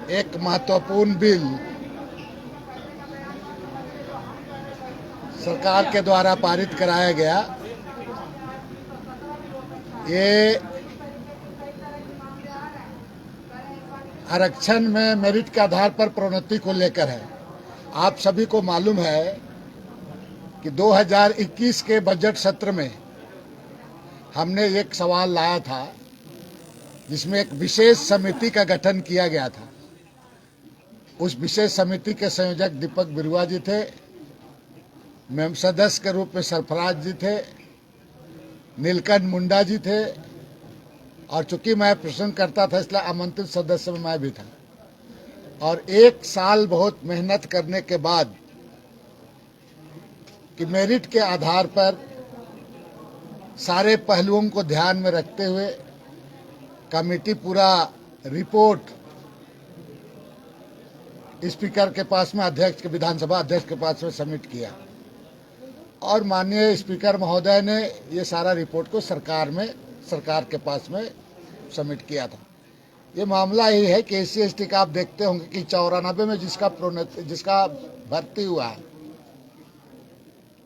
एक महत्वपूर्ण बिल सरकार के द्वारा पारित कराया गया। ये आरक्षण में मेरिट के आधार पर प्रोन्नति को लेकर है। आप सभी को मालूम है कि 2021 के बजट सत्र में हमने एक सवाल लाया था, जिसमें एक विशेष समिति का गठन किया गया था। उस विशेष समिति के संयोजक दीपक बिरुआ जी थे, सदस्य के रूप में सरफराज जी थे, नीलकंठ मुंडा जी थे, और चूंकि मैं प्रश्नकर्ता था इसलिए आमंत्रित सदस्य में मैं भी था। और एक साल बहुत मेहनत करने के बाद कि मेरिट के आधार पर सारे पहलुओं को ध्यान में रखते हुए कमेटी पूरा रिपोर्ट स्पीकर के पास में, अध्यक्ष के, विधानसभा अध्यक्ष के पास में सबमिट किया, और माननीय स्पीकर महोदय ने ये सारा रिपोर्ट को सरकार के पास में सबमिट किया था। ये मामला यही है कि SC/ST का आप देखते होंगे कि 94 में जिसका भर्ती हुआ है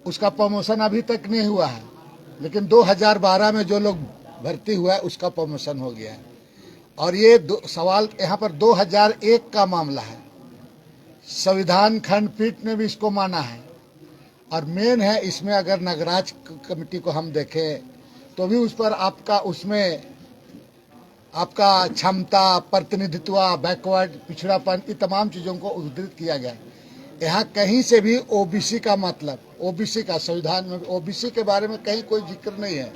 उसका प्रमोशन अभी तक नहीं हुआ है, लेकिन 2012 में जो लोग भर्ती हुआ है उसका प्रमोशन हो गया है। और ये सवाल यहाँ पर 2001 का मामला है। संविधान खंडपीठ ने भी इसको माना है। और मेन है इसमें, अगर नगराज कमेटी को हम देखें तो भी उस पर आपका क्षमता, प्रतिनिधित्व, बैकवर्ड, पिछड़ापन, ये तमाम चीज़ों को उद्धृत किया गया है। यहाँ कहीं से भी OBC का मतलब, OBC का संविधान में OBC के बारे में कहीं कोई जिक्र नहीं है।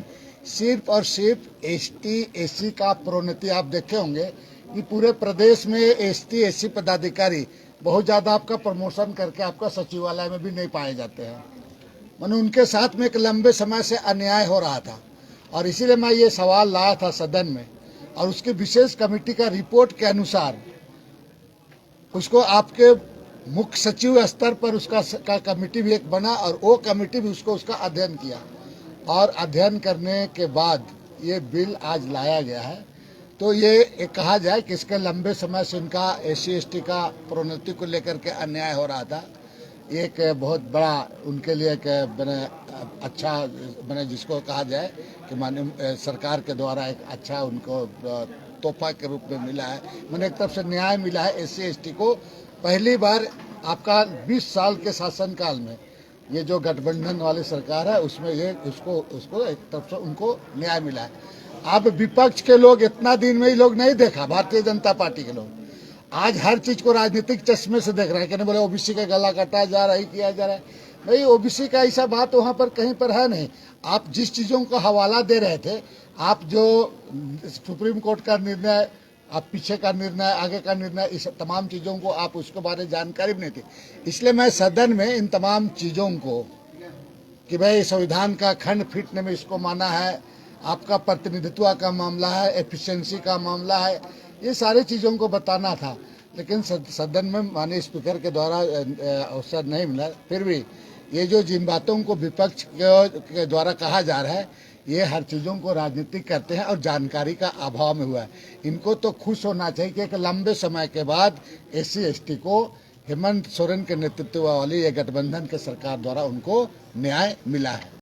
सिर्फ और सिर्फ ST/SC का प्रोन्नति। आप देखे होंगे कि पूरे प्रदेश में ST/SC पदाधिकारी बहुत ज़्यादा आपका प्रमोशन करके आपका सचिवालय में भी नहीं पाए जाते हैं। मानो उनके साथ में एक लंबे समय से अन्याय हो रहा था, और इसीलिए मैं ये सवाल लाया था सदन में। और उसकी विशेष कमेटी का रिपोर्ट के अनुसार उसको आपके मुख्य सचिव स्तर पर उसका कमेटी भी एक बना, और वो कमेटी भी उसका अध्ययन किया, और अध्ययन करने के बाद ये बिल आज लाया गया है। तो ये कहा जाए कि इसके लंबे समय से उनका SC/ST का प्रोन्नति को लेकर के अन्याय हो रहा था। एक बहुत बड़ा उनके लिए एक अच्छा जिसको कहा जाए कि माननीय सरकार के द्वारा एक अच्छा उनको तोहफा के रूप में मिला है। मैंने एक तरफ से न्याय मिला है SC/ST को। पहली बार आपका 20 साल के शासनकाल में ये जो गठबंधन वाली सरकार है उसमें ये उसको एक तरफ से उनको न्याय मिला है। अब विपक्ष के लोग इतना दिन में ही लोग नहीं देखा, भारतीय जनता पार्टी के लोग आज हर चीज को राजनीतिक चश्मे से देख रहे हैं। कहने बोले OBC का गला काटा जा रहा है, किया जा रहा है। भाई OBC का ऐसा बात वहाँ पर कहीं पर है नहीं। आप जिस चीज़ों का हवाला दे रहे थे, आप जो सुप्रीम कोर्ट का निर्णय, आप पीछे का निर्णय, आगे का निर्णय, इस तमाम चीज़ों को आप उसके बारे में जानकारी भी नहीं थी। इसलिए मैं सदन में इन तमाम चीज़ों को कि भाई संविधान का खंडपीठ ने भी इसको माना है, आपका प्रतिनिधित्व का मामला है, एफिशिएंसी का मामला है, ये सारी चीज़ों को बताना था। लेकिन सदन में माननीय स्पीकर के द्वारा अवसर नहीं मिला। फिर भी ये जो जिन बातों को विपक्ष के द्वारा कहा जा रहा है, ये हर चीज़ों को राजनीतिक करते हैं और जानकारी का अभाव में हुआ है। इनको तो खुश होना चाहिए कि एक लंबे समय के बाद SC/ST को हेमंत सोरेन के नेतृत्व वाली ये गठबंधन के सरकार द्वारा उनको न्याय मिला है।